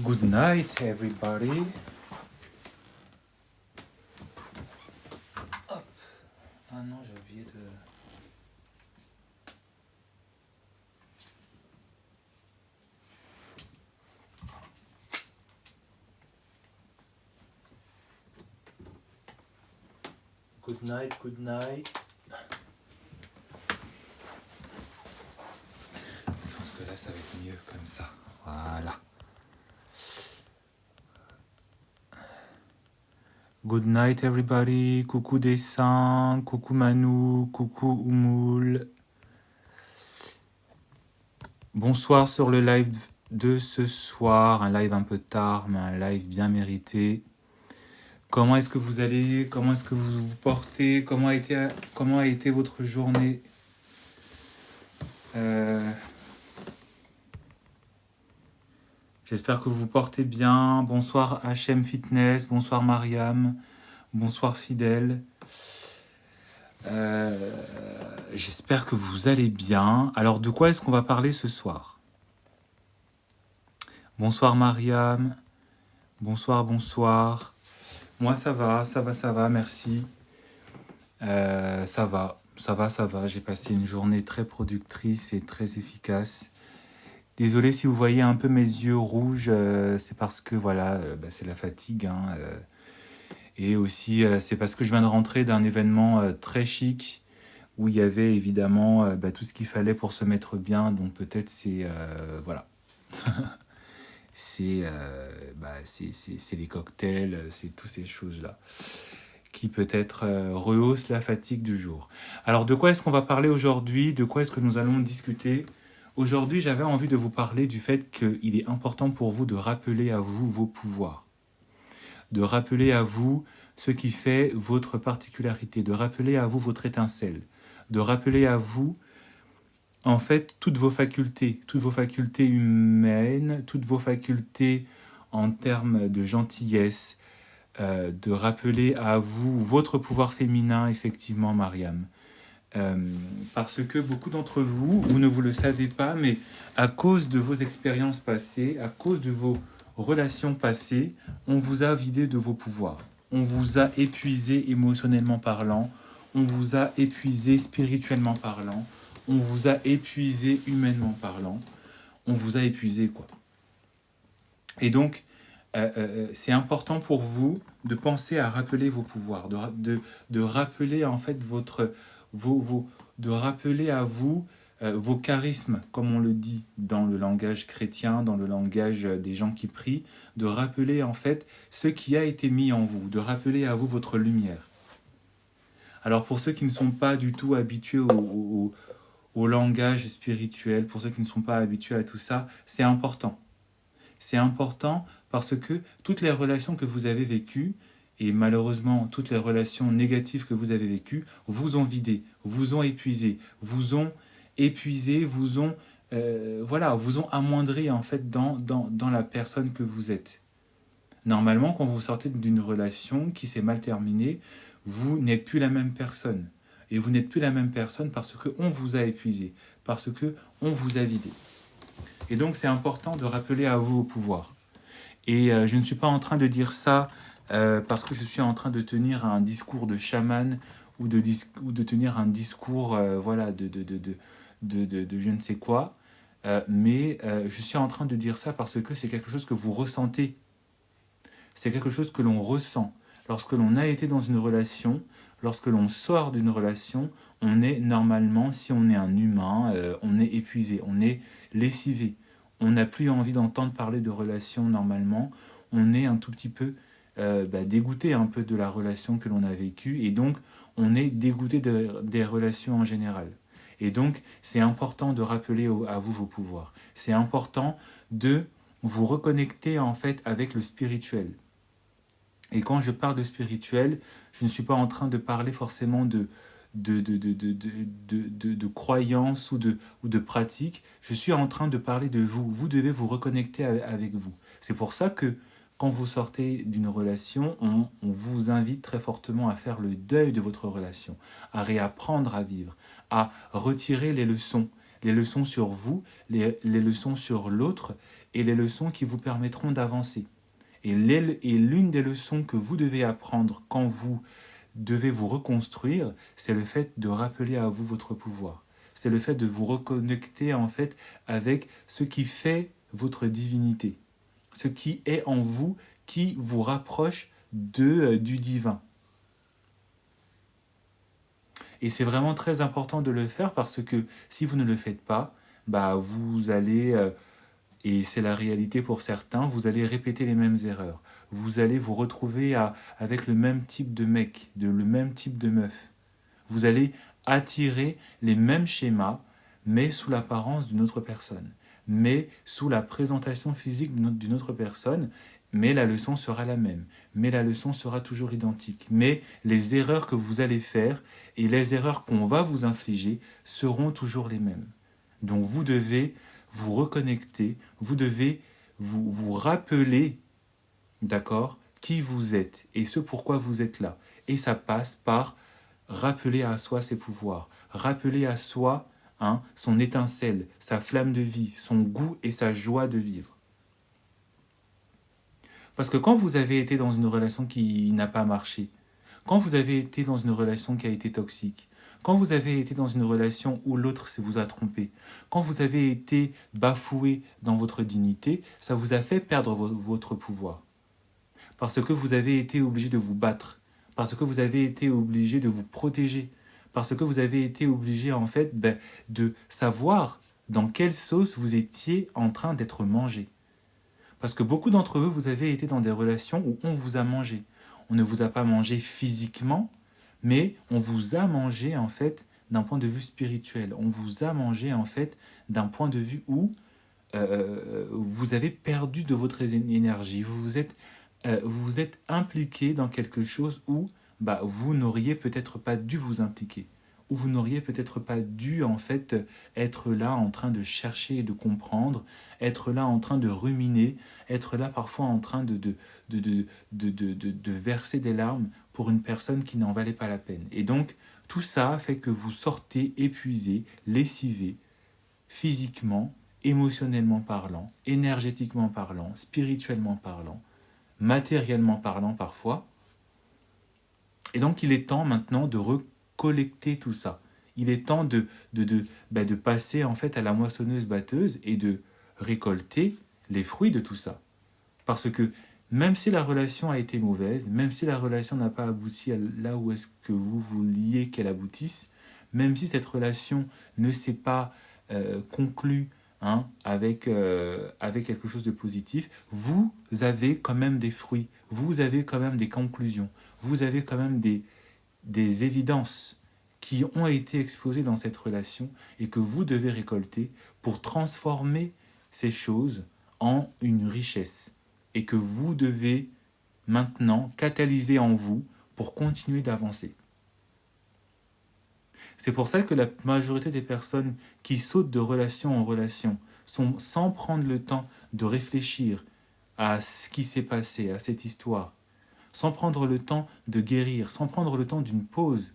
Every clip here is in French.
Good night, everybody. Hop. Ah non, j'ai oublié de... Good night, good night. Je pense que là, ça va être mieux comme ça. Voilà. Good night, everybody. Coucou Dessin, coucou Manu, coucou Oumoul. Bonsoir sur le live de ce soir. Un live un peu tard, mais un live bien mérité. Comment est-ce que vous allez? Comment est-ce que vous vous portez? Comment a été votre journée? J'espère que vous vous portez bien. Bonsoir HM Fitness, bonsoir Mariam, bonsoir Fidèle. J'espère que vous allez bien. Alors, de quoi est-ce qu'on va parler ce soir? Bonsoir Mariam, bonsoir, bonsoir. Moi, ça va, merci. Ça va. J'ai passé une journée très productrice et très efficace. Désolé si vous voyez un peu mes yeux rouges, c'est parce que voilà, c'est la fatigue. Hein, et aussi, c'est parce que je viens de rentrer d'un événement très chic où il y avait évidemment tout ce qu'il fallait pour se mettre bien. Donc peut-être c'est... voilà. c'est les cocktails, c'est toutes ces choses-là qui peut-être rehaussent la fatigue du jour. Alors de quoi est-ce qu'on va parler aujourd'hui? De quoi est-ce que nous allons discuter? Aujourd'hui, j'avais envie de vous parler du fait qu'il est important pour vous de rappeler à vous vos pouvoirs, de rappeler à vous ce qui fait votre particularité, de rappeler à vous votre étincelle, de rappeler à vous, en fait, toutes vos facultés humaines, toutes vos facultés en termes de gentillesse, de rappeler à vous votre pouvoir féminin, effectivement, Mariam. Parce que beaucoup d'entre vous, vous ne vous le savez pas, mais à cause de vos expériences passées, à cause de vos relations passées, on vous a vidé de vos pouvoirs. On vous a épuisé émotionnellement parlant, on vous a épuisé spirituellement parlant, on vous a épuisé humainement parlant, on vous a épuisé, quoi. Et donc, c'est important pour vous de penser à rappeler vos pouvoirs, de rappeler en fait de rappeler à vous vos charismes, comme on le dit dans le langage chrétien, dans le langage des gens qui prient, de rappeler en fait ce qui a été mis en vous, de rappeler à vous votre lumière. Alors pour ceux qui ne sont pas du tout habitués au langage spirituel, pour ceux qui ne sont pas habitués à tout ça, c'est important. C'est important parce que toutes les relations que vous avez vécues, et malheureusement toutes les relations négatives que vous avez vécues, vous ont vidé, vous ont épuisé, vous ont amoindri en fait dans la personne que vous êtes. Normalement, quand vous sortez d'une relation qui s'est mal terminée, vous n'êtes plus la même personne. Et vous n'êtes plus la même personne parce qu'on vous a épuisé, parce qu'on vous a vidé. Et donc, c'est important de rappeler à vous au pouvoir. Et je ne suis pas en train de dire ça parce que je suis en train de tenir un discours de chaman ou de tenir un discours de je ne sais quoi. Mais je suis en train de dire ça parce que c'est quelque chose que vous ressentez. C'est quelque chose que l'on ressent. Lorsque l'on a été dans une relation, lorsque l'on sort d'une relation, on est normalement, si on est un humain, on est épuisé, on est lessivé. On n'a plus envie d'entendre parler de relations normalement. On est un tout petit peu dégoûté un peu de la relation que l'on a vécue. Et donc, on est dégoûté des relations en général. Et donc, c'est important de rappeler à vous vos pouvoirs. C'est important de vous reconnecter en fait avec le spirituel. Et quand je parle de spirituel, je ne suis pas en train de parler forcément de croyances ou de pratiques. Je suis en train de parler de vous. Vous devez vous reconnecter avec vous. C'est pour ça que quand vous sortez d'une relation, on vous invite très fortement à faire le deuil de votre relation, à réapprendre à vivre, à retirer les leçons sur vous, les leçons sur l'autre, et les leçons qui vous permettront d'avancer. Et l'une des leçons que vous devez apprendre quand vous devez vous reconstruire, c'est le fait de rappeler à vous votre pouvoir. C'est le fait de vous reconnecter en fait avec ce qui fait votre divinité, ce qui est en vous, qui vous rapproche du divin. Et c'est vraiment très important de le faire parce que si vous ne le faites pas, vous allez, et c'est la réalité pour certains, vous allez répéter les mêmes erreurs. Vous allez vous retrouver avec le même type de mec, le même type de meuf. Vous allez attirer les mêmes schémas, mais sous l'apparence d'une autre personne, mais sous la présentation physique d'une autre personne, mais la leçon sera la même, mais la leçon sera toujours identique. Mais les erreurs que vous allez faire et les erreurs qu'on va vous infliger seront toujours les mêmes. Donc vous devez vous reconnecter, vous devez vous rappeler, d'accord, qui vous êtes et ce pourquoi vous êtes là. Et ça passe par rappeler à soi ses pouvoirs, rappeler à soi son étincelle, sa flamme de vie, son goût et sa joie de vivre. Parce que quand vous avez été dans une relation qui n'a pas marché, quand vous avez été dans une relation qui a été toxique, quand vous avez été dans une relation où l'autre vous a trompé, quand vous avez été bafoué dans votre dignité, ça vous a fait perdre votre pouvoir. Parce que vous avez été obligé de vous battre, parce que vous avez été obligé de vous protéger, parce que vous avez été obligé en fait de savoir dans quelle sauce vous étiez en train d'être mangé. Parce que beaucoup d'entre vous, vous avez été dans des relations où on vous a mangé. On ne vous a pas mangé physiquement, mais on vous a mangé en fait d'un point de vue spirituel. On vous a mangé en fait d'un point de vue où vous avez perdu de votre énergie. Vous vous êtes impliqué dans quelque chose où vous n'auriez peut-être pas dû vous impliquer. Où vous n'auriez peut-être pas dû en fait être là en train de chercher et de comprendre, être là en train de ruminer, être là parfois en train de verser des larmes pour une personne qui n'en valait pas la peine. Et donc, tout ça fait que vous sortez épuisé, lessivé, physiquement, émotionnellement parlant, énergétiquement parlant, spirituellement parlant, matériellement parlant parfois. Et donc, il est temps maintenant de collecter tout ça. Il est temps de passer en fait à la moissonneuse-batteuse et de récolter les fruits de tout ça. Parce que même si la relation a été mauvaise, même si la relation n'a pas abouti à là où est-ce que vous vouliez qu'elle aboutisse, même si cette relation ne s'est pas conclue avec quelque chose de positif, vous avez quand même des fruits, vous avez quand même des conclusions, vous avez quand même des évidences qui ont été exposées dans cette relation et que vous devez récolter pour transformer ces choses en une richesse et que vous devez maintenant catalyser en vous pour continuer d'avancer. C'est pour ça que la majorité des personnes qui sautent de relation en relation sont sans prendre le temps de réfléchir à ce qui s'est passé, à cette histoire, sans prendre le temps de guérir, sans prendre le temps d'une pause,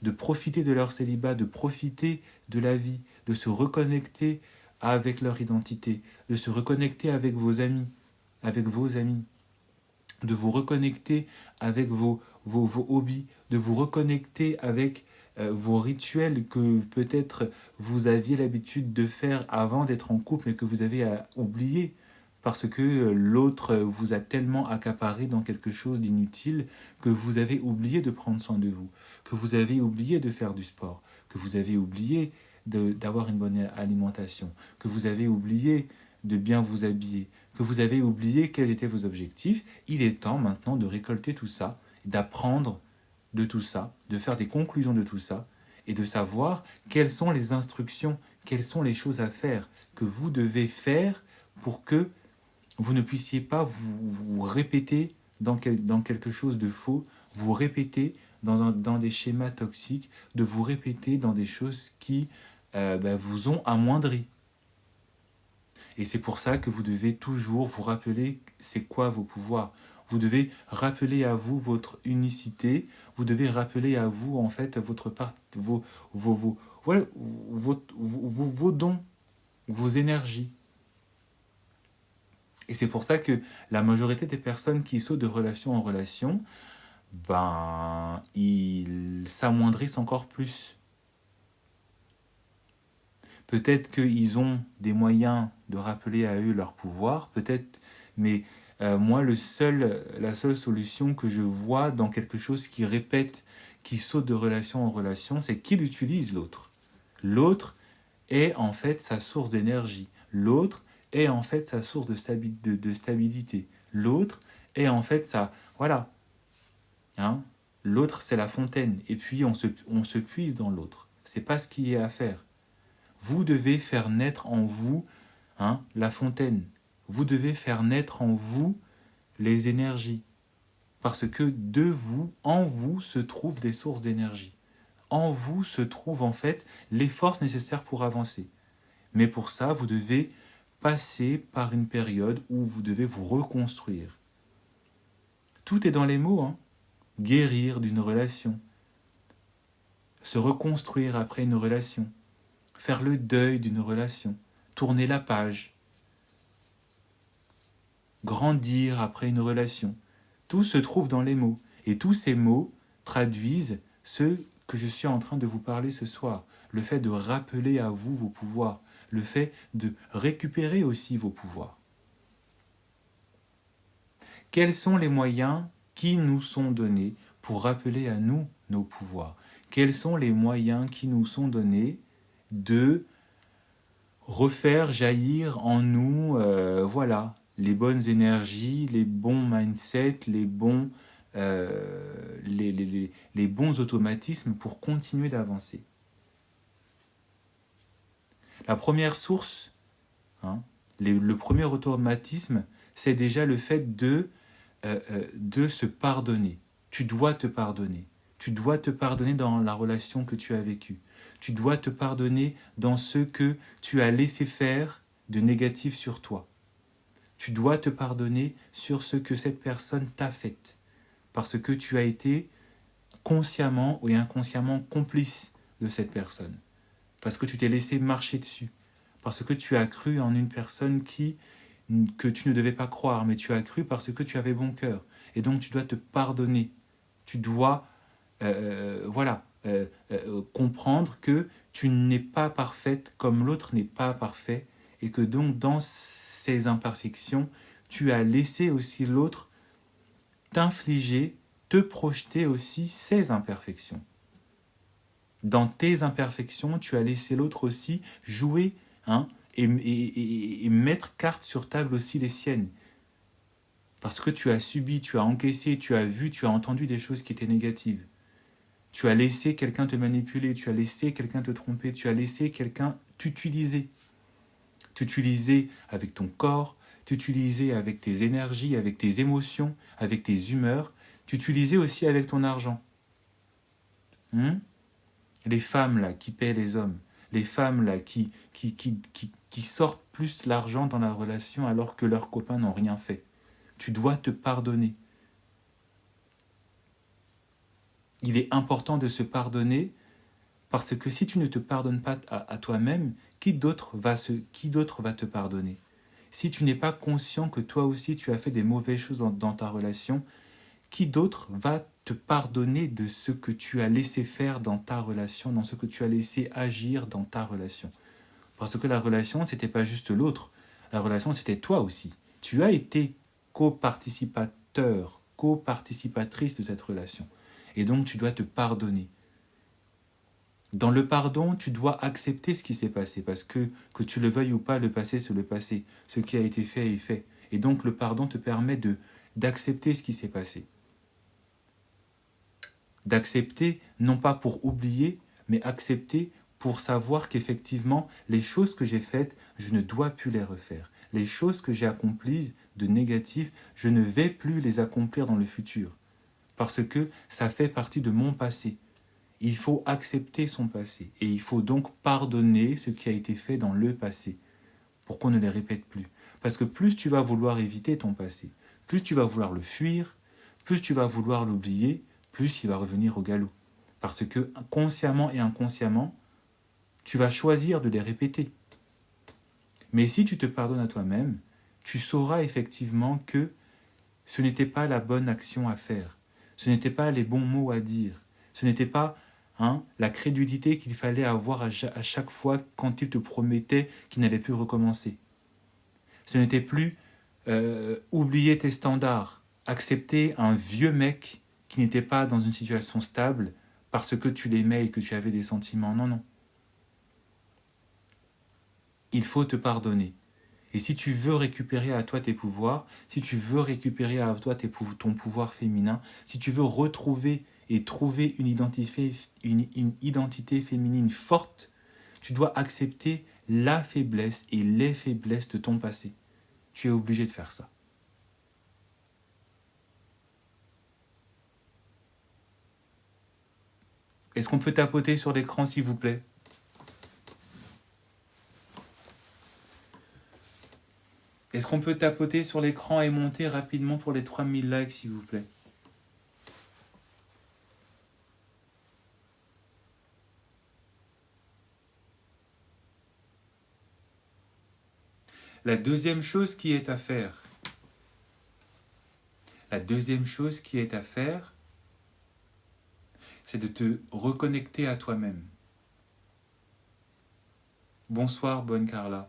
de profiter de leur célibat, de profiter de la vie, de se reconnecter avec leur identité, de se reconnecter avec vos amis, de vous reconnecter avec vos hobbies, de vous reconnecter avec vos rituels que peut-être vous aviez l'habitude de faire avant d'être en couple et que vous avez oublié parce que l'autre vous a tellement accaparé dans quelque chose d'inutile que vous avez oublié de prendre soin de vous, que vous avez oublié de faire du sport, que vous avez oublié d'avoir une bonne alimentation, que vous avez oublié de bien vous habiller, que vous avez oublié quels étaient vos objectifs. Il est temps maintenant de récolter tout ça, d'apprendre de tout ça, de faire des conclusions de tout ça et de savoir quelles sont les instructions, quelles sont les choses à faire que vous devez faire pour que vous ne puissiez pas vous répéter dans quelque chose de faux, vous répéter dans des schémas toxiques, de vous répéter dans des choses qui vous ont amoindri. Et c'est pour ça que vous devez toujours vous rappeler c'est quoi vos pouvoirs. Vous devez rappeler à vous votre unicité, vous devez rappeler à vous en fait vos dons, vos énergies. Et c'est pour ça que la majorité des personnes qui sautent de relation en relation, ben, ils s'amoindrissent encore plus. Peut-être qu'ils ont des moyens de rappeler à eux leur pouvoir, peut-être, mais moi, la seule solution que je vois dans quelque chose qui répète, qui saute de relation en relation, c'est qu'il utilise l'autre. L'autre est en fait sa source d'énergie. L'autre est en fait sa source de stabilité. L'autre est en fait sa... Voilà. Hein. L'autre, c'est la fontaine. Et puis, on se puise dans l'autre. C'est pas ce qu'il y a à faire. Vous devez faire naître en vous la fontaine. Vous devez faire naître en vous les énergies. Parce que de vous, en vous, se trouvent des sources d'énergie. En vous se trouvent en fait les forces nécessaires pour avancer. Mais pour ça, vous devez passer par une période où vous devez vous reconstruire. Tout est dans les mots. Guérir d'une relation. Se reconstruire après une relation. Faire le deuil d'une relation. Tourner la page. Grandir après une relation. Tout se trouve dans les mots. Et tous ces mots traduisent ce que je suis en train de vous parler ce soir. Le fait de rappeler à vous vos pouvoirs. Le fait de récupérer aussi vos pouvoirs. Quels sont les moyens qui nous sont donnés pour rappeler à nous nos pouvoirs? Quels sont les moyens qui nous sont donnés de refaire jaillir en nous, les bonnes énergies, les bons mindsets, les bons automatismes pour continuer d'avancer? La première source, le premier automatisme, c'est déjà le fait de se pardonner. Tu dois te pardonner. Tu dois te pardonner dans la relation que tu as vécue. Tu dois te pardonner dans ce que tu as laissé faire de négatif sur toi. Tu dois te pardonner sur ce que cette personne t'a fait. Parce que tu as été consciemment ou inconsciemment complice de cette personne. Parce que tu t'es laissé marcher dessus. Parce que tu as cru en une personne que tu ne devais pas croire, mais tu as cru parce que tu avais bon cœur. Et donc tu dois te pardonner. Tu dois comprendre que tu n'es pas parfaite comme l'autre n'est pas parfait, et que donc dans ces imperfections, tu as laissé aussi l'autre t'infliger, te projeter aussi ses imperfections. Dans tes imperfections, tu as laissé l'autre aussi jouer et mettre carte sur table aussi les siennes. Parce que tu as subi, tu as encaissé, tu as vu, tu as entendu des choses qui étaient négatives. Tu as laissé quelqu'un te manipuler, tu as laissé quelqu'un te tromper, tu as laissé quelqu'un t'utiliser. T'utiliser avec ton corps, t'utiliser avec tes énergies, avec tes émotions, avec tes humeurs, t'utiliser aussi avec ton argent. Les femmes là qui paient les hommes, les femmes là qui sortent plus l'argent dans la relation alors que leurs copains n'ont rien fait. Tu dois te pardonner. Il est important de se pardonner parce que si tu ne te pardonnes pas à toi-même, qui d'autre va te pardonner? Si tu n'es pas conscient que toi aussi tu as fait des mauvaises choses dans ta relation, qui d'autre va te pardonner de ce que tu as laissé faire dans ta relation, dans ce que tu as laissé agir dans ta relation? Parce que la relation, c'était pas juste l'autre. La relation, c'était toi aussi. Tu as été coparticipateur, coparticipatrice de cette relation. Et donc, tu dois te pardonner. Dans le pardon, tu dois accepter ce qui s'est passé, parce que tu le veuilles ou pas, le passé, c'est le passé. Ce qui a été fait est fait. Et donc, le pardon te permet d'accepter ce qui s'est passé. D'accepter, non pas pour oublier, mais accepter pour savoir qu'effectivement, les choses que j'ai faites, je ne dois plus les refaire. Les choses que j'ai accomplies de négatif, je ne vais plus les accomplir dans le futur. Parce que ça fait partie de mon passé. Il faut accepter son passé. Et il faut donc pardonner ce qui a été fait dans le passé, pour qu'on ne les répète plus. Parce que plus tu vas vouloir éviter ton passé, plus tu vas vouloir le fuir, plus tu vas vouloir l'oublier, plus il va revenir au galop. Parce que consciemment et inconsciemment, tu vas choisir de les répéter. Mais si tu te pardonnes à toi-même, tu sauras effectivement que ce n'était pas la bonne action à faire, ce n'étaient pas les bons mots à dire, ce n'était pas la crédulité qu'il fallait avoir à chaque fois quand il te promettait qu'il n'allait plus recommencer. Ce n'était plus oublier tes standards, accepter un vieux mec qui n'était pas dans une situation stable parce que tu l'aimais et que tu avais des sentiments. Non, non. Il faut te pardonner. Et si tu veux récupérer à toi tes pouvoirs, si tu veux récupérer à toi ton pouvoir féminin, si tu veux retrouver et trouver une identité féminine forte, tu dois accepter la faiblesse et les faiblesses de ton passé. Tu es obligé de faire ça. Est-ce qu'on peut tapoter sur l'écran, s'il vous plaît ? Est-ce qu'on peut tapoter sur l'écran et monter rapidement pour les 3000 likes, s'il vous plaît ? La deuxième chose qui est à faire, c'est de te reconnecter à toi-même. Bonsoir, bonne Carla.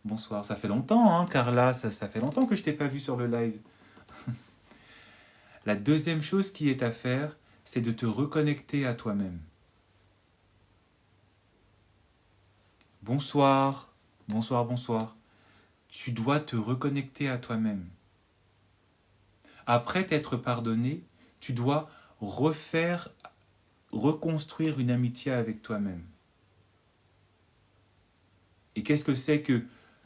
Bonsoir, ça fait longtemps, Carla, ça fait longtemps que je t'ai pas vu sur le live. La deuxième chose qui est à faire, c'est de te reconnecter à toi-même. Bonsoir, bonsoir, bonsoir. Tu dois te reconnecter à toi-même. Après t'être pardonné, tu dois reconstruire une amitié avec toi-même. Et qu'est-ce que c'est que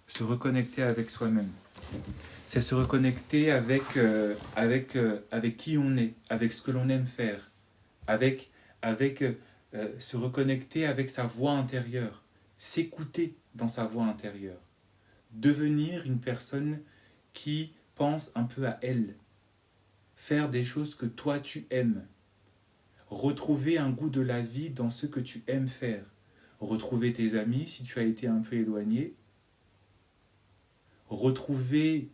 se reconnecter avec soi-même ? C'est se reconnecter avec qui on est, avec ce que l'on aime faire, se reconnecter avec sa voix intérieure, s'écouter dans sa voix intérieure, devenir une personne qui pense un peu à elle, faire des choses que toi tu aimes, retrouver un goût de la vie dans ce que tu aimes faire, retrouver tes amis si tu as été un peu éloigné, retrouver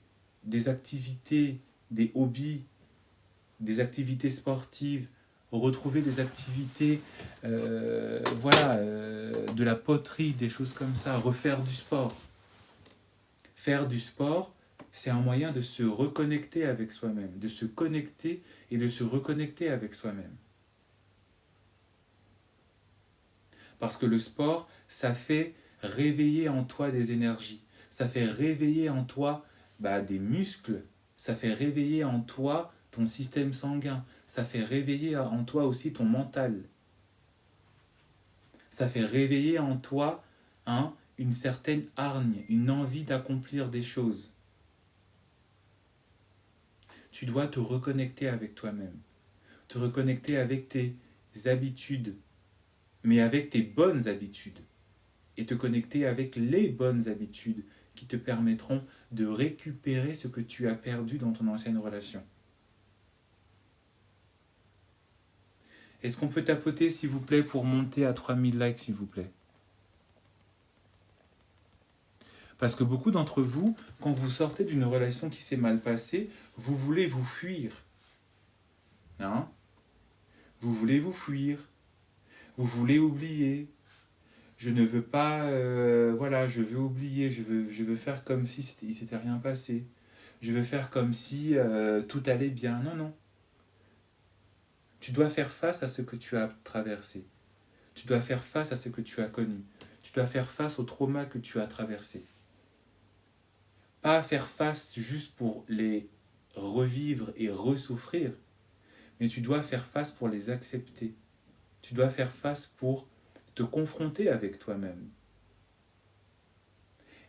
des activités, des hobbies, des activités sportives, retrouver des activités, de la poterie, des choses comme ça, refaire du sport. Faire du sport, c'est un moyen de se reconnecter avec soi-même, de se connecter et de se reconnecter avec soi-même. Parce que le sport, ça fait réveiller en toi des énergies, ça fait réveiller en toi des muscles, ça fait réveiller en toi ton système sanguin, ça fait réveiller en toi aussi ton mental. Ça fait réveiller en toi une certaine hargne, une envie d'accomplir des choses. Tu dois te reconnecter avec toi-même, te reconnecter avec tes habitudes, mais avec tes bonnes habitudes, et te connecter avec les bonnes habitudes qui te permettront de récupérer ce que tu as perdu dans ton ancienne relation. Est-ce qu'on peut tapoter, s'il vous plaît, pour monter à 3000 likes, s'il vous plaît ? Parce que beaucoup d'entre vous, quand vous sortez d'une relation qui s'est mal passée, vous voulez vous fuir. Vous voulez vous fuir. Vous voulez oublier. Je ne veux pas... je veux oublier. Je veux faire comme si il ne s'était rien passé. Je veux faire comme si tout allait bien. Non, non. Tu dois faire face à ce que tu as traversé. Tu dois faire face à ce que tu as connu. Tu dois faire face aux traumas que tu as traversés. Pas faire face juste pour les revivre et ressouffrir, mais tu dois faire face pour les accepter. Tu dois faire face pour te confronter avec toi-même.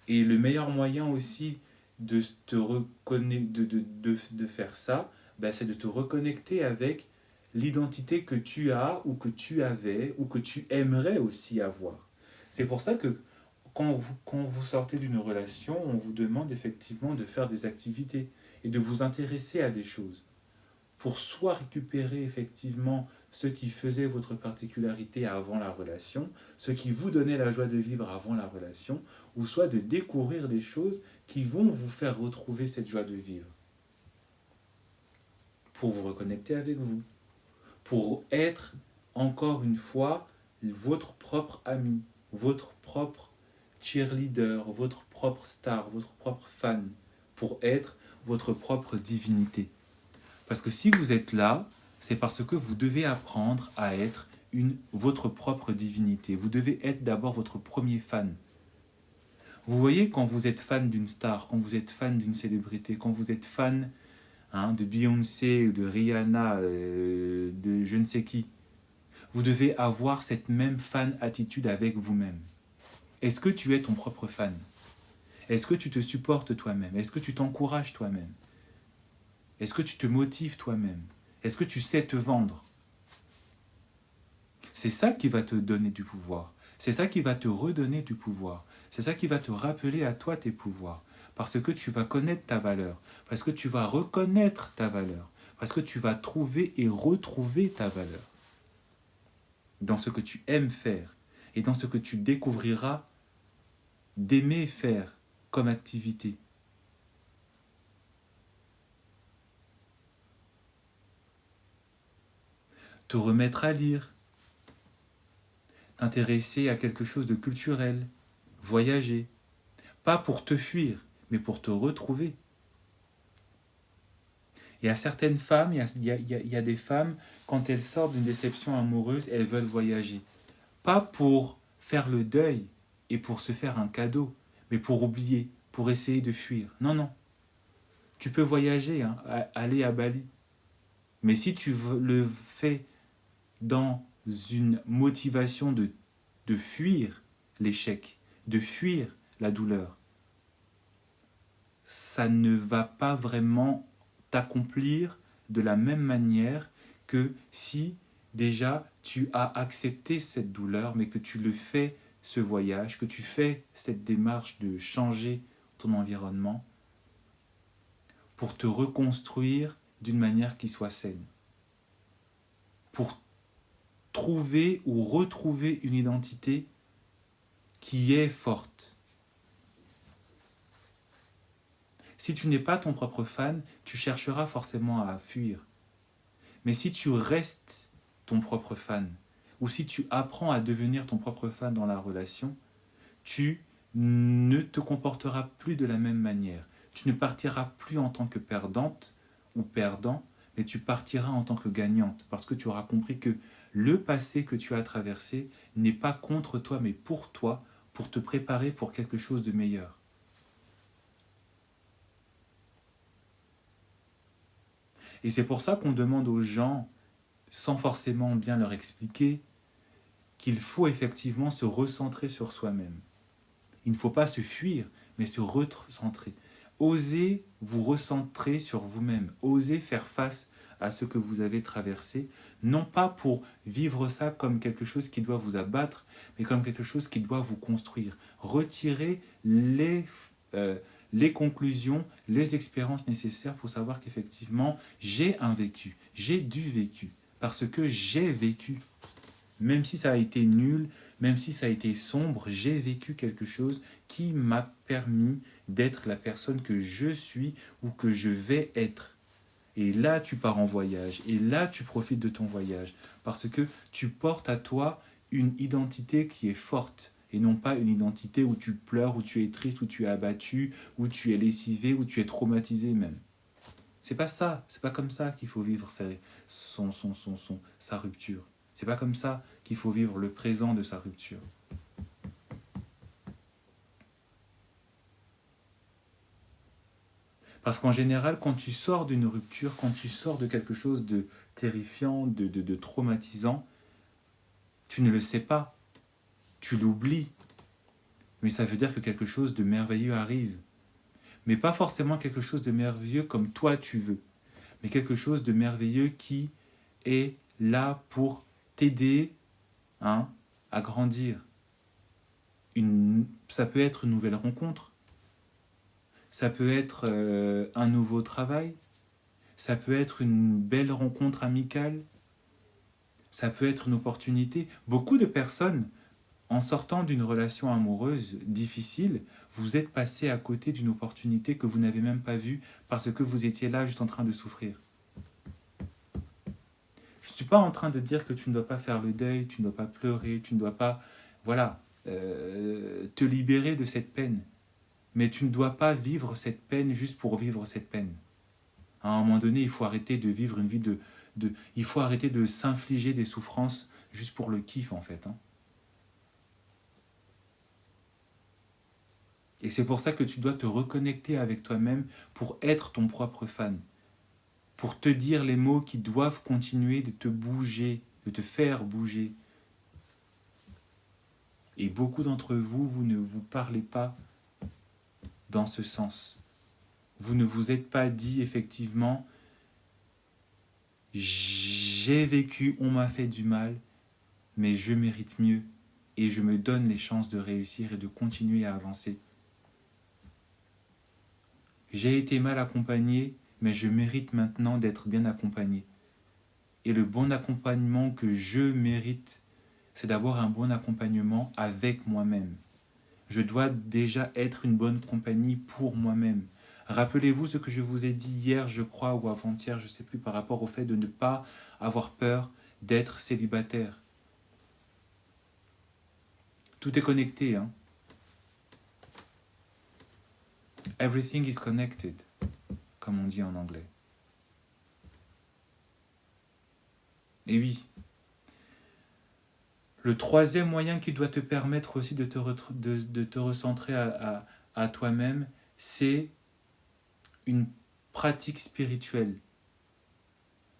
Et le meilleur moyen aussi de faire ça, c'est de te reconnecter avec l'identité que tu as ou que tu avais ou que tu aimerais aussi avoir. C'est pour ça que quand vous sortez d'une relation, on vous demande effectivement de faire des activités et de vous intéresser à des choses pour soit récupérer effectivement ce qui faisait votre particularité avant la relation, ce qui vous donnait la joie de vivre avant la relation, ou soit de découvrir des choses qui vont vous faire retrouver cette joie de vivre, pour vous reconnecter avec vous, pour être encore une fois votre propre ami, votre propre cheerleader, votre propre star, votre propre fan, pour être votre propre divinité. Parce que si vous êtes là, c'est parce que vous devez apprendre à être votre propre divinité. Vous devez être d'abord votre premier fan. Vous voyez, quand vous êtes fan d'une star, quand vous êtes fan d'une célébrité, quand vous êtes fan de Beyoncé, de Rihanna, de je ne sais qui, vous devez avoir cette même fan attitude avec vous-même. Est-ce que tu es ton propre fan? Est-ce que tu te supportes toi-même? Est-ce que tu t'encourages toi-même? Est-ce que tu te motives toi-même? Est-ce que tu sais te vendre? C'est ça qui va te donner du pouvoir. C'est ça qui va te redonner du pouvoir. C'est ça qui va te rappeler à toi tes pouvoirs. Parce que tu vas connaître ta valeur. Parce que tu vas reconnaître ta valeur. Parce que tu vas trouver et retrouver ta valeur. Dans ce que tu aimes faire. Et dans ce que tu découvriras d'aimer faire comme activité. Te remettre à lire. T'intéresser à quelque chose de culturel. Voyager. Pas pour te fuir, mais pour te retrouver. Il y a certaines femmes, il y a des femmes, quand elles sortent d'une déception amoureuse, elles veulent voyager. Pas pour faire le deuil et pour se faire un cadeau, mais pour oublier, pour essayer de fuir. Non, non. Tu peux voyager, hein, aller à Bali. Mais si tu le fais dans une motivation de fuir l'échec, de fuir la douleur, ça ne va pas vraiment t'accomplir de la même manière que si déjà tu as accepté cette douleur, mais que tu le fais, ce voyage, que tu fais cette démarche de changer ton environnement pour te reconstruire d'une manière qui soit saine, pour trouver ou retrouver une identité qui est forte. Si tu n'es pas ton propre fan, tu chercheras forcément à fuir. Mais si tu restes ton propre fan, ou si tu apprends à devenir ton propre fan dans la relation, tu ne te comporteras plus de la même manière. Tu ne partiras plus en tant que perdante ou perdant, mais tu partiras en tant que gagnante, parce que tu auras compris que le passé que tu as traversé n'est pas contre toi, mais pour toi, pour te préparer pour quelque chose de meilleur. Et c'est pour ça qu'on demande aux gens, sans forcément bien leur expliquer, qu'il faut effectivement se recentrer sur soi-même. Il ne faut pas se fuir, mais se recentrer. Osez vous recentrer sur vous-même. Osez faire face à ce que vous avez traversé, non pas pour vivre ça comme quelque chose qui doit vous abattre, mais comme quelque chose qui doit vous construire. Retirez les conclusions, les expériences nécessaires pour savoir qu'effectivement, j'ai un vécu, j'ai du vécu, parce que j'ai vécu. Même si ça a été nul, même si ça a été sombre, j'ai vécu quelque chose qui m'a permis d'être la personne que je suis ou que je vais être. Et là, tu pars en voyage. Et là, tu profites de ton voyage. Parce que tu portes à toi une identité qui est forte. Et non pas une identité où tu pleures, où tu es triste, où tu es abattu, où tu es lessivé, où tu es traumatisé même. C'est pas ça. C'est pas comme ça qu'il faut vivre sa rupture. C'est pas comme ça qu'il faut vivre le présent de sa rupture. Parce qu'en général, quand tu sors d'une rupture, quand tu sors de quelque chose de terrifiant, de traumatisant, tu ne le sais pas. Tu l'oublies. Mais ça veut dire que quelque chose de merveilleux arrive. Mais pas forcément quelque chose de merveilleux comme toi tu veux. Mais quelque chose de merveilleux qui est là pour t'aider à grandir. Ça peut être une nouvelle rencontre. Ça peut être un nouveau travail. Ça peut être une belle rencontre amicale. Ça peut être une opportunité. Beaucoup de personnes, en sortant d'une relation amoureuse difficile, vous êtes passé à côté d'une opportunité que vous n'avez même pas vue parce que vous étiez là juste en train de souffrir. Je ne suis pas en train de dire que tu ne dois pas faire le deuil, tu ne dois pas pleurer, tu ne dois pas, voilà, te libérer de cette peine. Mais tu ne dois pas vivre cette peine juste pour vivre cette peine. À un moment donné, il faut arrêter de vivre une vie il faut arrêter de s'infliger des souffrances juste pour le kiff, en fait. Hein. Et c'est pour ça que tu dois te reconnecter avec toi-même pour être ton propre fan. Pour te dire les mots qui doivent continuer de te bouger, de te faire bouger. Et beaucoup d'entre vous, vous ne vous parlez pas dans ce sens. Vous ne vous êtes pas dit effectivement, j'ai vécu, on m'a fait du mal, mais je mérite mieux et je me donne les chances de réussir et de continuer à avancer. J'ai été mal accompagné, mais je mérite maintenant d'être bien accompagné. Et le bon accompagnement que je mérite, c'est d'avoir un bon accompagnement avec moi-même. Je dois déjà être une bonne compagnie pour moi-même. Rappelez-vous ce que je vous ai dit hier, je crois, ou avant-hier, je ne sais plus, par rapport au fait de ne pas avoir peur d'être célibataire. Tout est connecté, hein. Everything is connected, comme on dit en anglais. Et oui. Le troisième moyen qui doit te permettre aussi de te recentrer à toi-même, c'est une pratique spirituelle.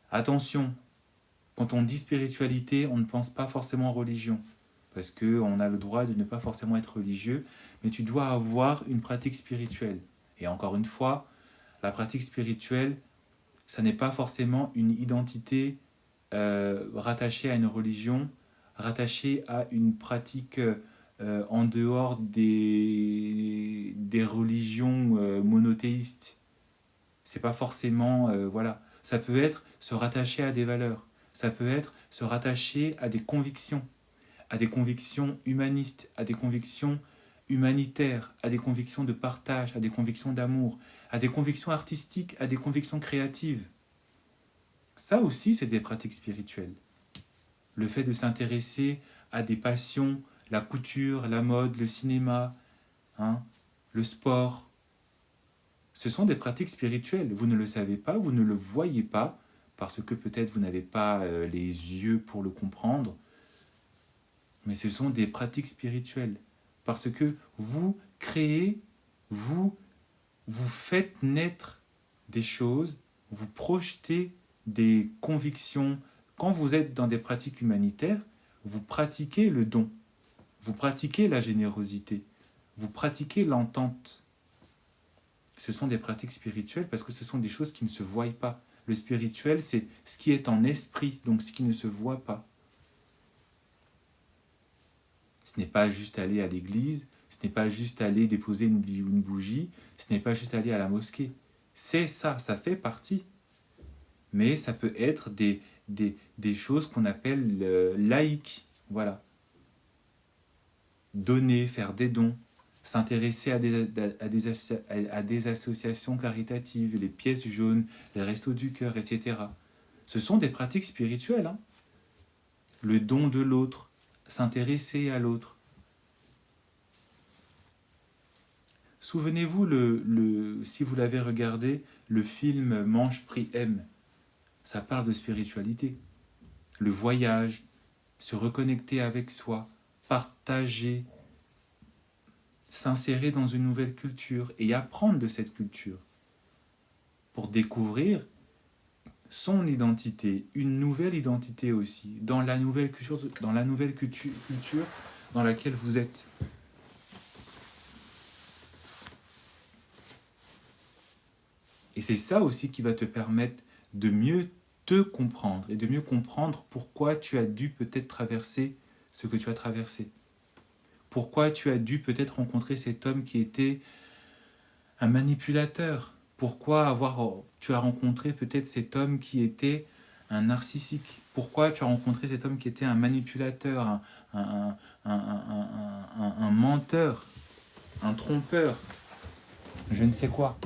Attention, quand on dit spiritualité, on ne pense pas forcément religion, parce qu'on a le droit de ne pas forcément être religieux, mais tu dois avoir une pratique spirituelle. Et encore une fois, la pratique spirituelle, ça n'est pas forcément une identité rattachée à une religion, rattachée à une pratique en dehors des religions monothéistes. C'est pas forcément, voilà. Ça peut être se rattacher à des valeurs. Ça peut être se rattacher à des convictions humanistes, à des convictions humanitaires, à des convictions de partage, à des convictions d'amour, à des convictions artistiques, à des convictions créatives. Ça aussi, c'est des pratiques spirituelles. Le fait de s'intéresser à des passions, la couture, la mode, le cinéma, hein, le sport, ce sont des pratiques spirituelles. Vous ne le savez pas, vous ne le voyez pas, parce que peut-être vous n'avez pas les yeux pour le comprendre, mais ce sont des pratiques spirituelles. Parce que vous créez, vous faites naître des choses, vous projetez des convictions. Quand vous êtes dans des pratiques humanitaires, vous pratiquez le don, vous pratiquez la générosité, vous pratiquez l'entente. Ce sont des pratiques spirituelles parce que ce sont des choses qui ne se voient pas. Le spirituel, c'est ce qui est en esprit, donc ce qui ne se voit pas. Ce n'est pas juste aller à l'église, ce n'est pas juste aller déposer une bougie, ce n'est pas juste aller à la mosquée. C'est ça, ça fait partie. Mais ça peut être des choses qu'on appelle laïques. Voilà. Donner, faire des dons, s'intéresser à des associations caritatives, les pièces jaunes, les restos du cœur, etc. Ce sont des pratiques spirituelles. Hein. Le don de l'autre, s'intéresser à l'autre. Souvenez-vous, si vous l'avez regardé, le film Mange, prie, aime. Ça parle de spiritualité. Le voyage, se reconnecter avec soi, partager, s'insérer dans une nouvelle culture et apprendre de cette culture pour découvrir son identité, une nouvelle identité aussi, dans la nouvelle culture dans laquelle vous êtes. Et c'est ça aussi qui va te permettre de mieux te comprendre et de mieux comprendre pourquoi tu as dû peut-être traverser ce que tu as traversé. Pourquoi tu as dû peut-être rencontrer cet homme qui était un manipulateur. Pourquoi tu as rencontré peut-être cet homme qui était un narcissique? Pourquoi tu as rencontré cet homme qui était un manipulateur, un menteur, un trompeur, je ne sais quoi?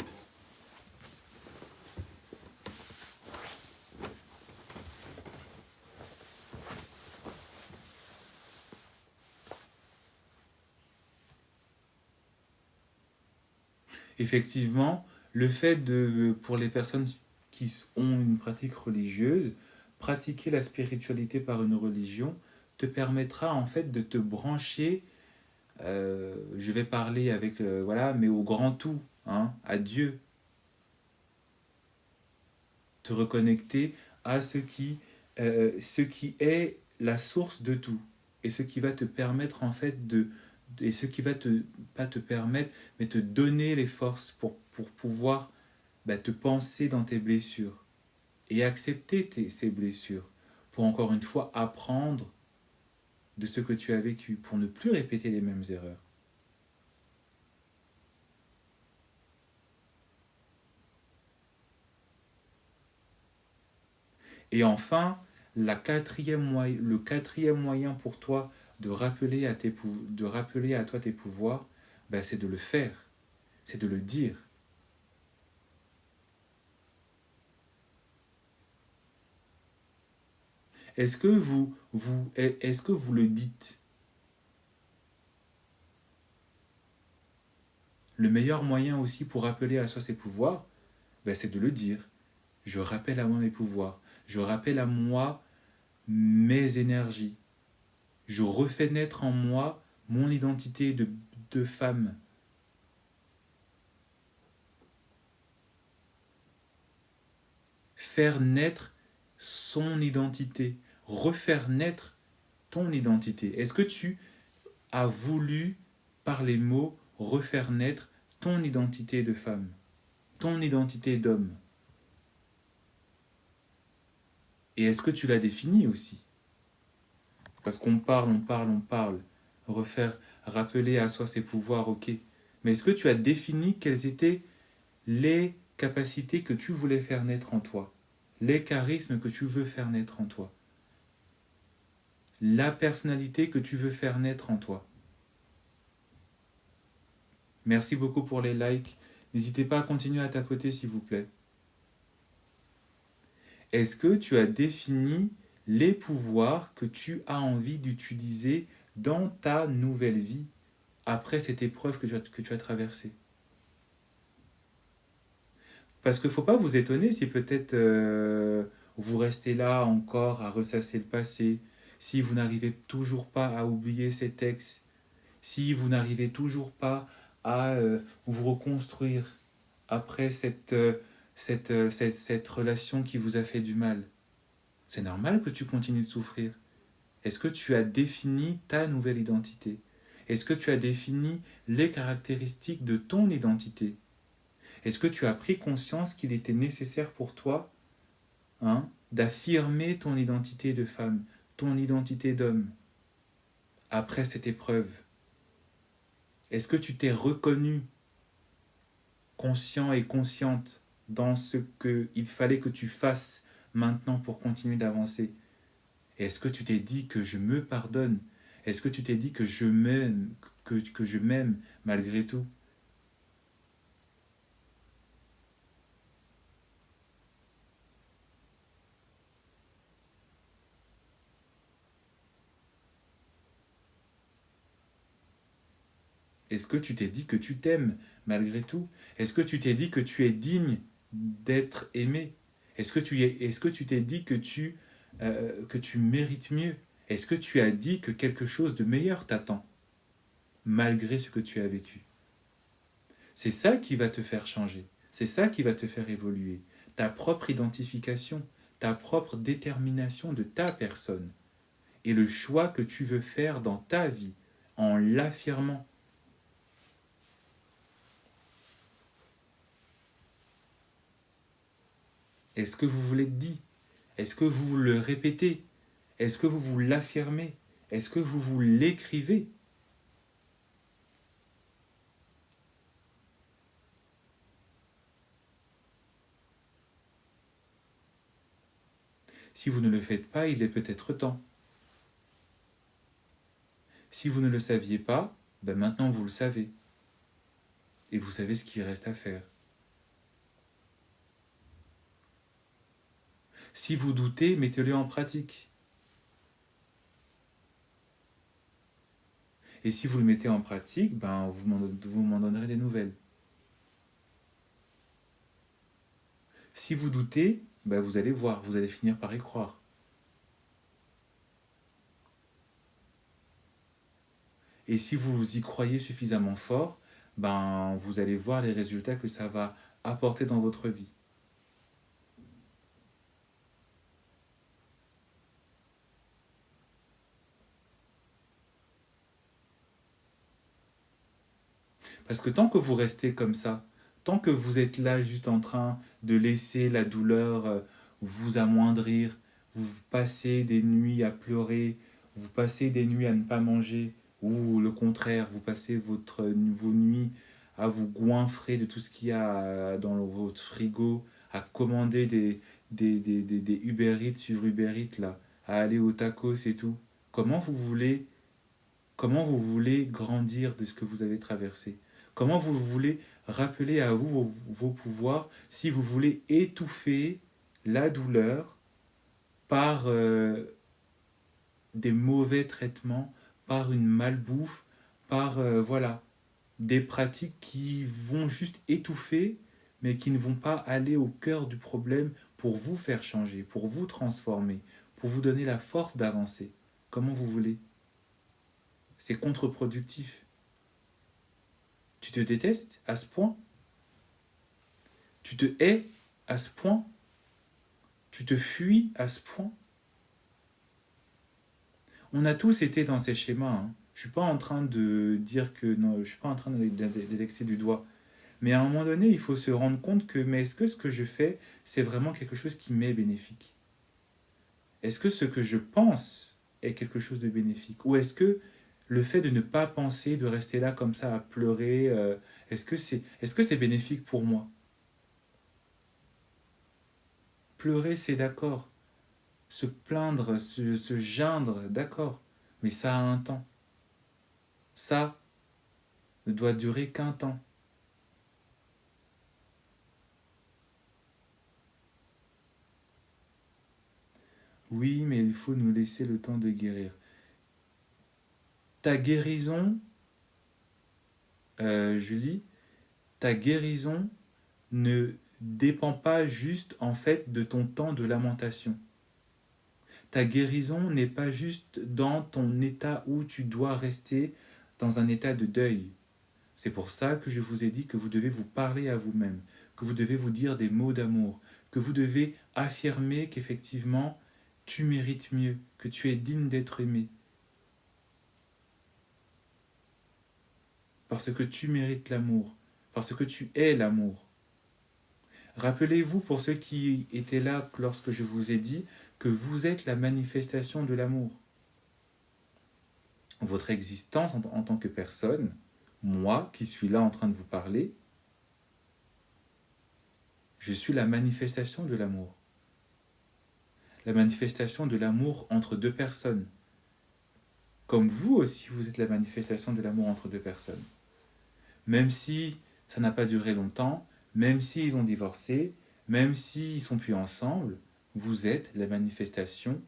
Effectivement, le fait de, pour les personnes qui ont une pratique religieuse, pratiquer la spiritualité par une religion te permettra en fait de te brancher, je vais parler avec, voilà, mais au grand tout, hein, à Dieu, te reconnecter à ce qui est la source de tout et ce qui va te permettre en fait et ce qui va te, pas te permettre, mais te donner les forces pour pouvoir te penser dans tes blessures et accepter ces blessures pour encore une fois apprendre de ce que tu as vécu, pour ne plus répéter les mêmes erreurs. Et enfin, le quatrième moyen pour toi de rappeler de rappeler à toi tes pouvoirs, c'est de le faire, c'est de le dire. Est-ce que vous le dites? Le meilleur moyen aussi pour rappeler à soi ses pouvoirs, c'est de le dire. Je rappelle à moi mes pouvoirs. Je rappelle à moi mes énergies. Je refais naître en moi mon identité de femme. Faire naître son identité. Refaire naître ton identité. Est-ce que tu as voulu, par les mots, refaire naître ton identité de femme, ton identité d'homme? Et est-ce que tu l'as définie aussi? Parce qu'on parle, on parle, on parle. Refaire, rappeler à soi ses pouvoirs, ok. Mais est-ce que tu as défini quelles étaient les capacités que tu voulais faire naître en toi? Les charismes que tu veux faire naître en toi? La personnalité que tu veux faire naître en toi? Merci beaucoup pour les likes. N'hésitez pas à continuer à tapoter s'il vous plaît. Est-ce que tu as défini les pouvoirs que tu as envie d'utiliser dans ta nouvelle vie après cette épreuve que tu as traversée? Parce qu'il ne faut pas vous étonner si peut-être vous restez là encore à ressasser le passé, si vous n'arrivez toujours pas à oublier ces textes, si vous n'arrivez toujours pas à vous reconstruire après cette relation qui vous a fait du mal. C'est normal que tu continues de souffrir. Est-ce que tu as défini ta nouvelle identité? Est-ce que tu as défini les caractéristiques de ton identité? Est-ce que tu as pris conscience qu'il était nécessaire pour toi, hein, d'affirmer ton identité de femme, ton identité d'homme, après cette épreuve? Est-ce que tu t'es reconnu, conscient et consciente, dans ce qu'il fallait que tu fasses maintenant pour continuer d'avancer? Est-ce que tu t'es dit que je me pardonne? Est-ce que tu t'es dit que je m'aime, que je m'aime malgré tout? Est-ce que tu t'es dit que tu t'aimes malgré tout? Est-ce que tu t'es dit que tu es digne d'être aimé? Est-ce que tu t'es dit que tu mérites mieux? Est-ce que tu as dit que quelque chose de meilleur t'attend malgré ce que tu as vécu? C'est ça qui va te faire changer. C'est ça qui va te faire évoluer. Ta propre identification, ta propre détermination de ta personne et le choix que tu veux faire dans ta vie en l'affirmant. Est-ce que vous vous l'êtes dit? Est-ce que vous le répétez? Est-ce que vous vous l'affirmez? Est-ce que vous vous l'écrivez? Si vous ne le faites pas, il est peut-être temps. Si vous ne le saviez pas, ben maintenant vous le savez. Et vous savez ce qu'il reste à faire. Si vous doutez, mettez-le en pratique. Et si vous le mettez en pratique, ben vous m'en donnerez des nouvelles. Si vous doutez, ben vous allez voir, vous allez finir par y croire. Et si vous y croyez suffisamment fort, ben vous allez voir les résultats que ça va apporter dans votre vie. Parce que tant que vous restez comme ça, tant que vous êtes là juste en train de laisser la douleur vous amoindrir, vous passez des nuits à pleurer, vous passez des nuits à ne pas manger, ou le contraire, vous passez vos nuits à vous goinfrer de tout ce qu'il y a dans votre frigo, à commander des Uber Eats sur Uber Eats, là, à aller au tacos et tout. Comment vous voulez Comment vous voulez grandir de ce que vous avez traversé? Comment vous voulez rappeler à vous vos pouvoirs si vous voulez étouffer la douleur par des mauvais traitements, par une malbouffe, par voilà, des pratiques qui vont juste étouffer, mais qui ne vont pas aller au cœur du problème pour vous faire changer, pour vous transformer, pour vous donner la force d'avancer? Comment vous voulez? C'est contre-productif. Tu te détestes à ce point? Tu te hais à ce point? Tu te fuis à ce point? On a tous été dans ces schémas. Hein. Je suis pas en train de dire que non, je suis pas en train d'élexer du doigt. Mais à un moment donné, il faut se rendre compte que mais est-ce que ce que je fais, c'est vraiment quelque chose qui m'est bénéfique? Est-ce que ce que je pense est quelque chose de bénéfique? Ou est-ce que le fait de ne pas penser, de rester là comme ça à pleurer, est-ce que c'est bénéfique pour moi? Pleurer, c'est d'accord. Se plaindre, se geindre, d'accord. Mais ça a un temps. Ça ne doit durer qu'un temps. Oui, mais il faut nous laisser le temps de guérir. Ta guérison, Julie, ta guérison ne dépend pas juste en fait de ton temps de lamentation. Ta guérison n'est pas juste dans ton état où tu dois rester dans un état de deuil. C'est pour ça que je vous ai dit que vous devez vous parler à vous-même, que vous devez vous dire des mots d'amour, que vous devez affirmer qu'effectivement, tu mérites mieux, que tu es digne d'être aimé. Parce que tu mérites l'amour, parce que tu es l'amour. Rappelez-vous, pour ceux qui étaient là lorsque je vous ai dit, que vous êtes la manifestation de l'amour. Votre existence en tant que personne, moi qui suis là en train de vous parler, je suis la manifestation de l'amour. La manifestation de l'amour entre deux personnes. Comme vous aussi, vous êtes la manifestation de l'amour entre deux personnes. Même si ça n'a pas duré longtemps, même s'ils ont divorcé, même s'ils ne sont plus ensemble, vous êtes la manifestation,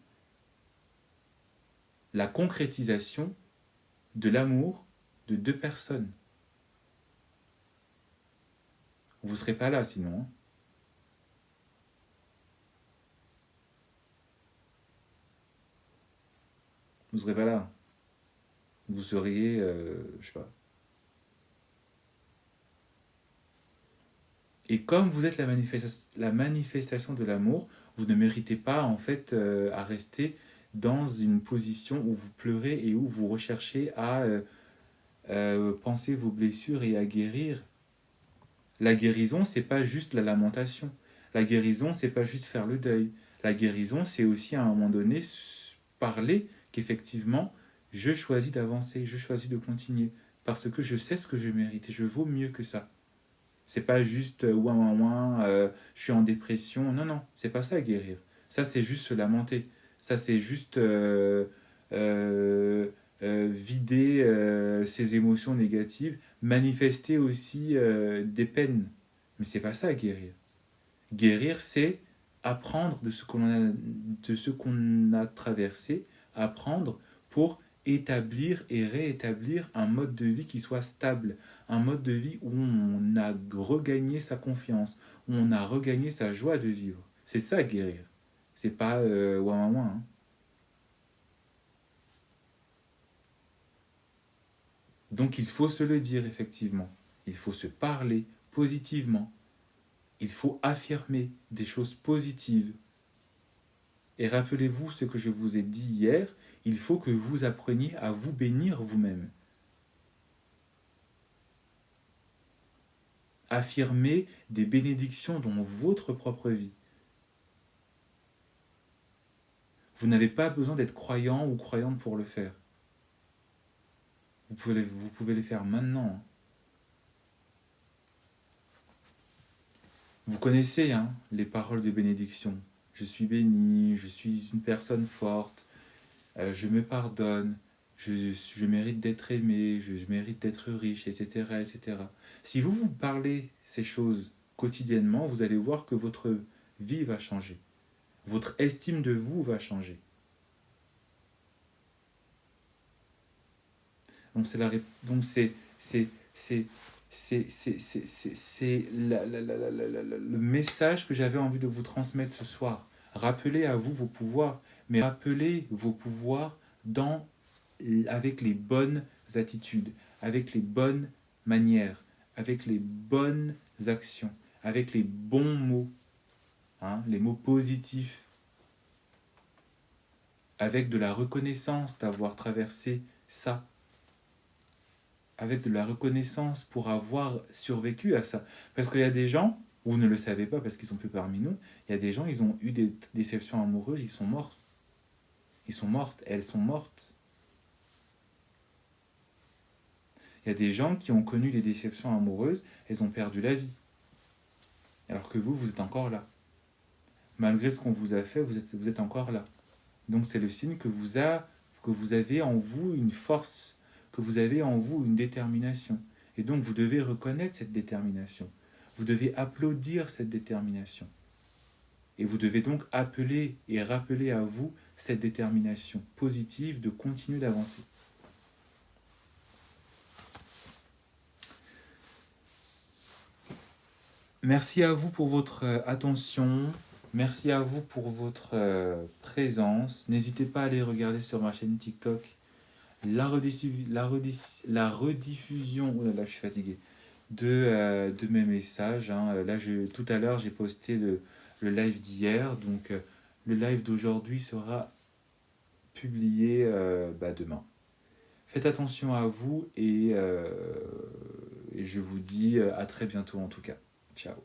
la concrétisation de l'amour de deux personnes. Vous ne serez pas là sinon. Hein. Vous ne serez pas là. Vous seriez, je sais pas. Et comme vous êtes la manifestation de l'amour, vous ne méritez pas en fait à rester dans une position où vous pleurez et où vous recherchez à penser vos blessures et à guérir. La guérison, c'est pas juste la lamentation. La guérison, c'est pas juste faire le deuil. La guérison, c'est aussi à un moment donné parler qu'effectivement, je choisis d'avancer, je choisis de continuer parce que je sais ce que je mérite et je vaux mieux que ça. C'est pas juste ouin ouin ouin, je suis en dépression. Non, non, c'est pas ça guérir. Ça, c'est juste se lamenter. Ça, c'est juste vider ses émotions négatives, manifester aussi des peines. Mais c'est pas ça, guérir. Guérir, c'est apprendre de ce qu'on a traversé, apprendre pour établir et réétablir un mode de vie qui soit stable, un mode de vie où on a regagné sa confiance, où on a regagné sa joie de vivre. C'est ça, guérir. C'est pas ouin ouin ouin, hein. Donc il faut se le dire effectivement. Il faut se parler positivement. Il faut affirmer des choses positives. Et rappelez-vous ce que je vous ai dit hier, il faut que vous appreniez à vous bénir vous-même. Affirmer des bénédictions dans votre propre vie. Vous n'avez pas besoin d'être croyant ou croyante pour le faire. Vous pouvez les faire maintenant. Vous connaissez les paroles de bénédiction. Je suis béni, je suis une personne forte, je me pardonne, je mérite d'être aimé, je mérite d'être riche, etc., etc. Si vous vous parlez ces choses quotidiennement, vous allez voir que votre vie va changer. Votre estime de vous va changer. Donc c'est le message que j'avais envie de vous transmettre ce soir. Rappelez à vous vos pouvoirs, mais rappelez vos pouvoirs avec les bonnes attitudes, avec les bonnes manières, avec les bonnes actions, avec les bons mots, les mots positifs, avec de la reconnaissance d'avoir traversé ça, avec de la reconnaissance pour avoir survécu à ça. Parce qu'il y a des gens, vous ne le savez pas parce qu'ils sont plus parmi nous, il y a des gens, ils ont eu des déceptions amoureuses, ils sont morts. Ils sont mortes, elles sont mortes. Il y a des gens qui ont connu des déceptions amoureuses, elles ont perdu la vie. Alors que vous, vous êtes encore là. Malgré ce qu'on vous a fait, vous êtes encore là. Donc c'est le signe que vous avez en vous une force, que vous avez en vous une détermination. Et donc vous devez reconnaître cette détermination. Vous devez applaudir cette détermination. Et vous devez donc appeler et rappeler à vous cette détermination positive de continuer d'avancer. Merci à vous pour votre attention. Merci à vous pour votre présence. N'hésitez pas à aller regarder sur ma chaîne TikTok la rediffusion, oh là là, je suis fatigué, de mes messages. Là, tout à l'heure, j'ai posté le live d'hier. Donc, le live d'aujourd'hui sera publié demain. Faites attention à vous et je vous dis à très bientôt en tout cas. Ciao.